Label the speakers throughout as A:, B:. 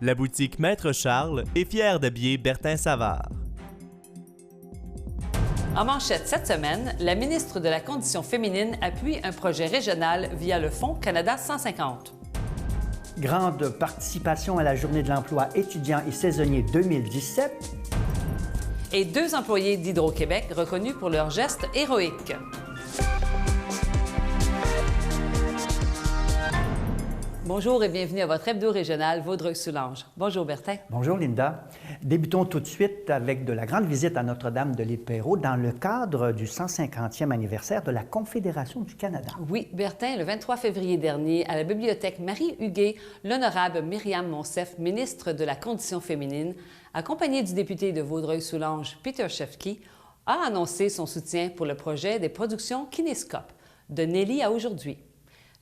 A: La boutique Maître Charles est fière d'habiller Bertin Savard.
B: En manchette cette semaine, la ministre de la Condition féminine appuie un projet régional via le Fonds Canada 150.
C: Grande participation à la Journée de l'emploi étudiant et saisonnier 2017.
B: Et 2 employés d'Hydro-Québec reconnus pour leurs gestes héroïques. Bonjour et bienvenue à votre hebdo régional Vaudreuil-Soulanges. Bonjour Bertin.
C: Bonjour Linda. Débutons tout de suite avec de la grande visite à Notre-Dame de l'Île-Perrot dans le cadre du 150e anniversaire de la Confédération du Canada.
B: Oui, Bertin, le 23 février dernier, à la bibliothèque Marie-Huguet, l'honorable Myriam Monsef, ministre de la Condition féminine, accompagnée du député de Vaudreuil-Soulanges, Peter Shefke, a annoncé son soutien pour le projet des productions Kinescope, de Nelly à aujourd'hui.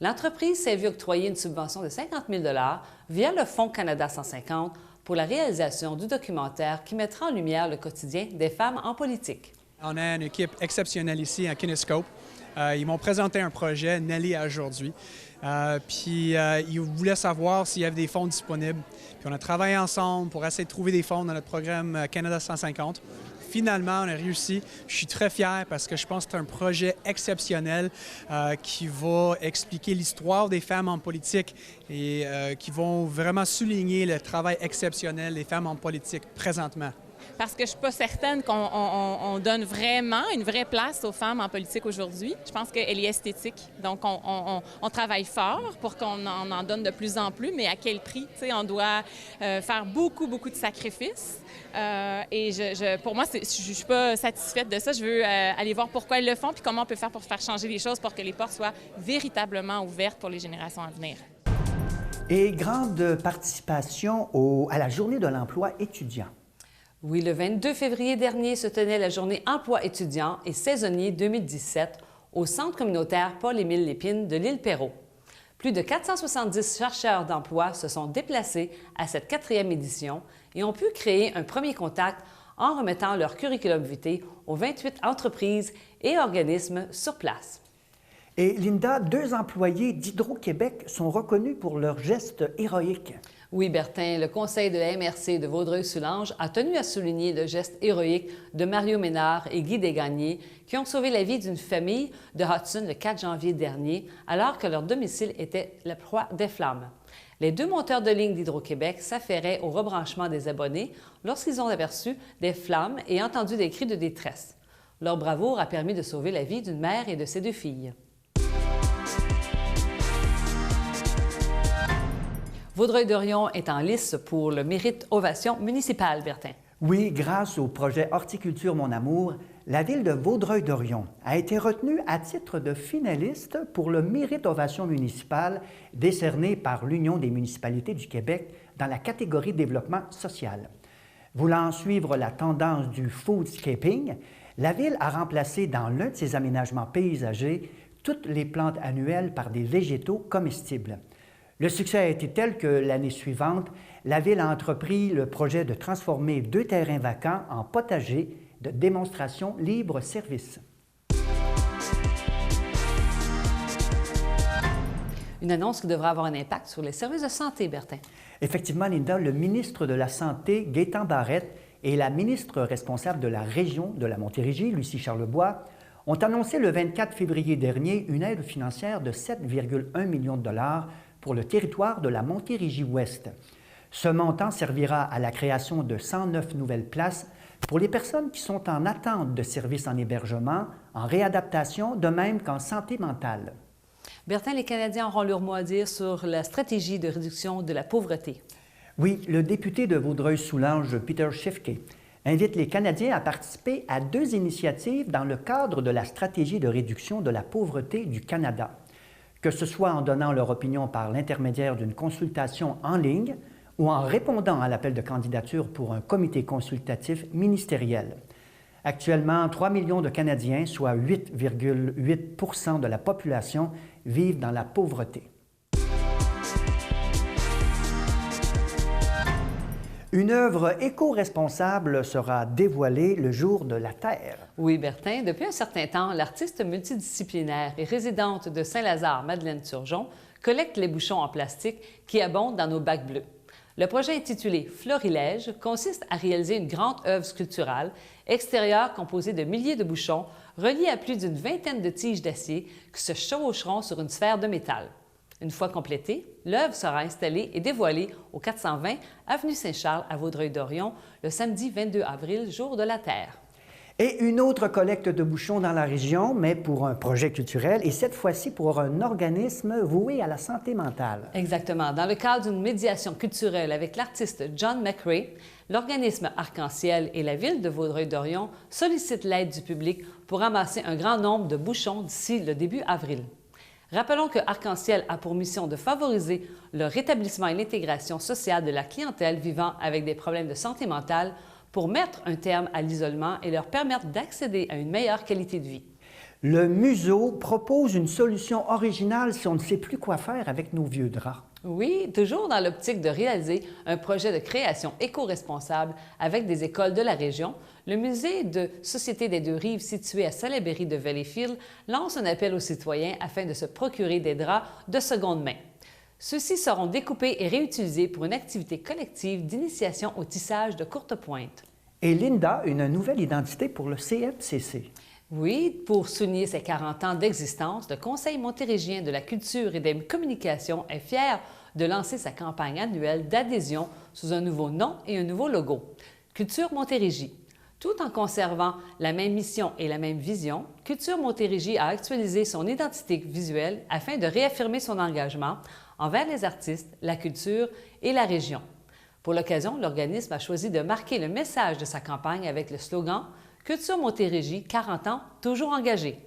B: L'entreprise s'est vue octroyer une subvention de 50 000 $ via le Fonds Canada 150 pour la réalisation du documentaire qui mettra en lumière le quotidien des femmes en politique.
D: On a une équipe exceptionnelle ici à Kinescope. Ils m'ont présenté un projet, Nelly à aujourd'hui. Ils voulaient savoir s'il y avait des fonds disponibles. Puis on a travaillé ensemble pour essayer de trouver des fonds dans notre programme Canada 150. Finalement, on a réussi. Je suis très fier parce que je pense que c'est un projet exceptionnel qui va expliquer l'histoire des femmes en politique et qui vont vraiment souligner le travail exceptionnel des femmes en politique présentement.
E: Parce que je ne suis pas certaine qu'on donne vraiment une vraie place aux femmes en politique aujourd'hui. Je pense qu'elle est esthétique. Donc, on travaille fort pour qu'on en donne de plus en plus, mais à quel prix? T'sais, on doit faire beaucoup de sacrifices. Pour moi, je ne suis pas satisfaite de ça. Je veux aller voir pourquoi elles le font puis comment on peut faire pour faire changer les choses pour que les portes soient véritablement ouvertes pour les générations à venir.
C: Et grande participation à la Journée de l'emploi étudiant.
B: Oui, le 22 février dernier se tenait la Journée emploi étudiant et saisonnier 2017 au Centre communautaire Paul-Émile Lépine de l'Île-Perrot. Plus de 470 chercheurs d'emploi se sont déplacés à cette 4e édition et ont pu créer un premier contact en remettant leur curriculum vitae aux 28 entreprises et organismes sur place.
C: Et Linda, 2 employés d'Hydro-Québec sont reconnus pour leurs gestes héroïques.
B: Oui, Bertin, le conseil de la MRC de Vaudreuil-Soulanges a tenu à souligner le geste héroïque de Mario Ménard et Guy Desgagnés qui ont sauvé la vie d'une famille de Hudson le 4 janvier dernier alors que leur domicile était la proie des flammes. Les 2 monteurs de ligne d'Hydro-Québec s'affairaient au rebranchement des abonnés lorsqu'ils ont aperçu des flammes et entendu des cris de détresse. Leur bravoure a permis de sauver la vie d'une mère et de ses 2 filles. Vaudreuil-Dorion est en lice pour le mérite Ovation municipale, Bertin.
C: Oui, grâce au projet Horticulture Mon Amour, la ville de Vaudreuil-Dorion a été retenue à titre de finaliste pour le mérite Ovation municipale décerné par l'Union des municipalités du Québec dans la catégorie développement social. Voulant suivre la tendance du foodscaping, la ville a remplacé dans l'un de ses aménagements paysagers toutes les plantes annuelles par des végétaux comestibles. Le succès a été tel que l'année suivante, la Ville a entrepris le projet de transformer 2 terrains vacants en potagers de démonstration libre-service.
B: Une annonce qui devra avoir un impact sur les services de santé, Bertin.
C: Effectivement, Linda, le ministre de la Santé, Gaétan Barrette, et la ministre responsable de la région de la Montérégie, Lucie Charlebois, ont annoncé le 24 février dernier une aide financière de 7,1 millions de dollars pour le territoire de la Montérégie-Ouest. Ce montant servira à la création de 109 nouvelles places pour les personnes qui sont en attente de services en hébergement, en réadaptation, de même qu'en santé mentale.
B: Bertin, les Canadiens auront leur mot à dire sur la stratégie de réduction de la pauvreté.
C: Oui, le député de Vaudreuil-Soulanges, Peter Shefke, invite les Canadiens à participer à 2 initiatives dans le cadre de la stratégie de réduction de la pauvreté du Canada. Que ce soit en donnant leur opinion par l'intermédiaire d'une consultation en ligne ou en répondant à l'appel de candidature pour un comité consultatif ministériel. Actuellement, 3 millions de Canadiens, soit 8,8 % de la population, vivent dans la pauvreté. Une œuvre éco-responsable sera dévoilée le jour de la Terre.
B: Oui, Bertin, depuis un certain temps, l'artiste multidisciplinaire et résidente de Saint-Lazare, Madeleine Turgeon, collecte les bouchons en plastique qui abondent dans nos bacs bleus. Le projet intitulé Florilège consiste à réaliser une grande œuvre sculpturale extérieure composée de milliers de bouchons reliés à plus d'une vingtaine de tiges d'acier qui se chevaucheront sur une sphère de métal. Une fois complétée, l'œuvre sera installée et dévoilée au 420 avenue Saint-Charles à Vaudreuil-Dorion le samedi 22 avril, jour de la Terre.
C: Et une autre collecte de bouchons dans la région, mais pour un projet culturel, et cette fois-ci pour un organisme voué à la santé mentale.
B: Exactement. Dans le cadre d'une médiation culturelle avec l'artiste John McRae, l'organisme Arc-en-Ciel et la ville de Vaudreuil-Dorion sollicitent l'aide du public pour ramasser un grand nombre de bouchons d'ici le début avril. Rappelons que Arc-en-Ciel a pour mission de favoriser le rétablissement et l'intégration sociale de la clientèle vivant avec des problèmes de santé mentale pour mettre un terme à l'isolement et leur permettre d'accéder à une meilleure qualité de vie.
C: Le museau propose une solution originale si on ne sait plus quoi faire avec nos vieux draps.
B: Oui, toujours dans l'optique de réaliser un projet de création éco-responsable avec des écoles de la région, le musée de Société des Deux-Rives situé à Salaberry de Valleyfield lance un appel aux citoyens afin de se procurer des draps de seconde main. Ceux-ci seront découpés et réutilisés pour une activité collective d'initiation au tissage de courte pointe.
C: Et Linda, une nouvelle identité pour le CMCC.
B: Oui, pour souligner ses 40 ans d'existence, le Conseil montérégien de la culture et des communications est fier de lancer sa campagne annuelle d'adhésion sous un nouveau nom et un nouveau logo, Culture Montérégie. Tout en conservant la même mission et la même vision, Culture Montérégie a actualisé son identité visuelle afin de réaffirmer son engagement envers les artistes, la culture et la région. Pour l'occasion, l'organisme a choisi de marquer le message de sa campagne avec le slogan « Culture Montérégie, 40 ans, toujours engagé ».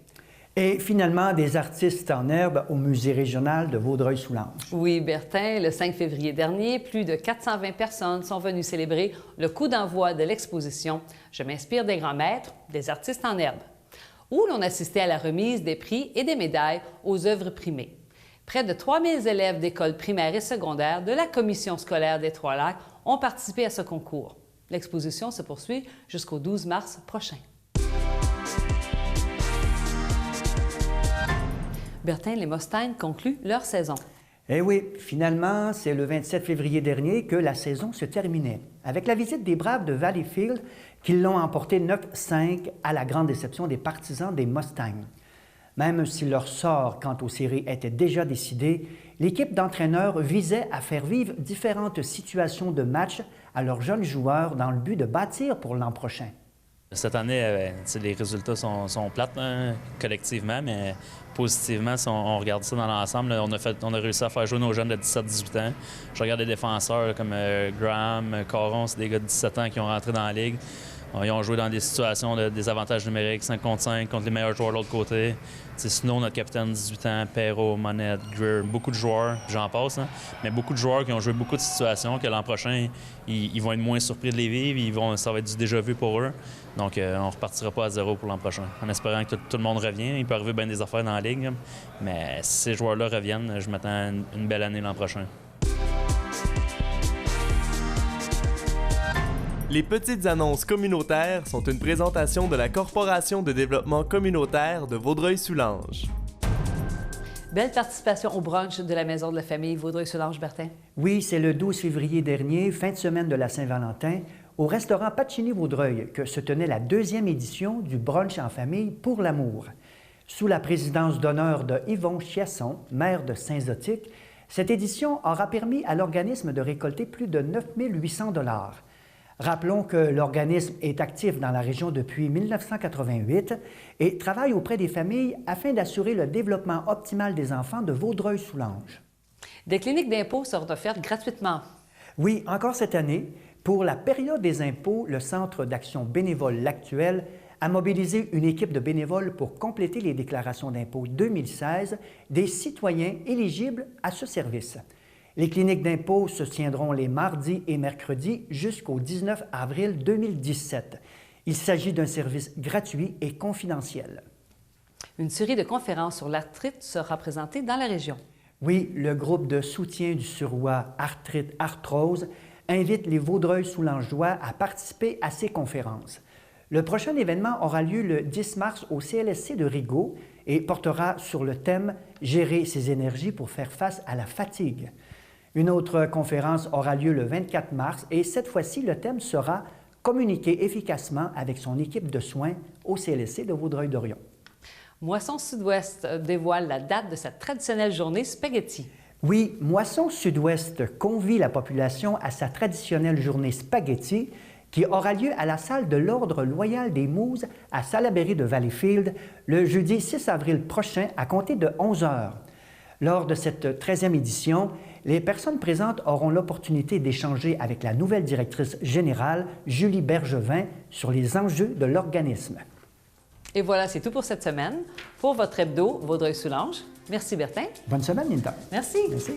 C: Et finalement, des artistes en herbe au Musée régional de Vaudreuil-Soulanges.
B: Oui, Bertin, le 5 février dernier, plus de 420 personnes sont venues célébrer le coup d'envoi de l'exposition « Je m'inspire des grands maîtres, des artistes en herbe », où l'on assistait à la remise des prix et des médailles aux œuvres primées. Près de 3000 élèves d'écoles primaires et secondaires de la commission scolaire des Trois-Lacs ont participé à ce concours. L'exposition se poursuit jusqu'au 12 mars prochain. Bertin, les Mustangs concluent leur saison.
C: Eh oui, finalement, c'est le 27 février dernier que la saison se terminait, avec la visite des Braves de Valleyfield qui l'ont emporté 9-5 à la grande déception des partisans des Mustangs. Même si leur sort quant aux séries était déjà décidé, l'équipe d'entraîneurs visait à faire vivre différentes situations de match à leurs jeunes joueurs dans le but de bâtir pour l'an prochain.
F: Cette année, les résultats sont plates collectivement, mais positivement, si on regarde ça dans l'ensemble, on a réussi à faire jouer nos jeunes de 17-18 ans. Je regarde des défenseurs comme Graham, Caron, c'est des gars de 17 ans qui ont rentré dans la ligue. Ils ont joué dans des situations de désavantages numériques, 5 contre les meilleurs joueurs de l'autre côté. Sinon, notre capitaine de 18 ans, Perrault, Monette, Greer, beaucoup de joueurs, j'en passe, mais beaucoup de joueurs qui ont joué beaucoup de situations que l'an prochain, ils vont être moins surpris de les vivre, ça va être du déjà-vu pour eux. Donc, on ne repartira pas à zéro pour l'an prochain. En espérant que tout le monde revient, il peut arriver bien des affaires dans la ligue, mais si ces joueurs-là reviennent, je m'attends à une belle année l'an prochain.
A: Les petites annonces communautaires sont une présentation de la Corporation de développement communautaire de Vaudreuil-Soulanges.
B: Belle participation au brunch de la Maison de la famille Vaudreuil-Soulanges, Bertin.
C: Oui, c'est le 12 février dernier, fin de semaine de la Saint-Valentin, au restaurant Pacini-Vaudreuil que se tenait la 2e édition du brunch en famille pour l'amour. Sous la présidence d'honneur de Yvon Chiasson, maire de Saint-Zotique, cette édition aura permis à l'organisme de récolter plus de 9 800 $. Rappelons que l'organisme est actif dans la région depuis 1988 et travaille auprès des familles afin d'assurer le développement optimal des enfants de Vaudreuil-Soulanges.
B: Des cliniques d'impôts seront offertes gratuitement.
C: Oui, encore cette année, pour la période des impôts, le Centre d'action bénévole L'Actuel a mobilisé une équipe de bénévoles pour compléter les déclarations d'impôts 2016 des citoyens éligibles à ce service. Les cliniques d'impôts se tiendront les mardis et mercredis jusqu'au 19 avril 2017. Il s'agit d'un service gratuit et confidentiel.
B: Une série de conférences sur l'arthrite sera présentée dans la région.
C: Oui, le groupe de soutien du Suroît Arthrite Arthrose invite les Vaudreuil-Soulangeois à participer à ces conférences. Le prochain événement aura lieu le 10 mars au CLSC de Rigaud et portera sur le thème « Gérer ses énergies pour faire face à la fatigue ». Une autre conférence aura lieu le 24 mars et cette fois-ci, le thème sera « Communiquer efficacement avec son équipe de soins au CLSC de Vaudreuil-Dorion ».
B: Moisson Sud-Ouest dévoile la date de sa traditionnelle journée spaghetti.
C: Oui, Moisson Sud-Ouest convie la population à sa traditionnelle journée spaghetti qui aura lieu à la salle de l'Ordre loyal des Mouses à Salaberry de Valleyfield le jeudi 6 avril prochain à compter de 11 heures. Lors de cette 13e édition, les personnes présentes auront l'opportunité d'échanger avec la nouvelle directrice générale, Julie Bergevin, sur les enjeux de l'organisme.
B: Et voilà, c'est tout pour cette semaine. Pour votre hebdo, Vaudreuil-Soulanges. Merci, Bertin.
C: Bonne semaine, Linda.
B: Merci.
C: Merci.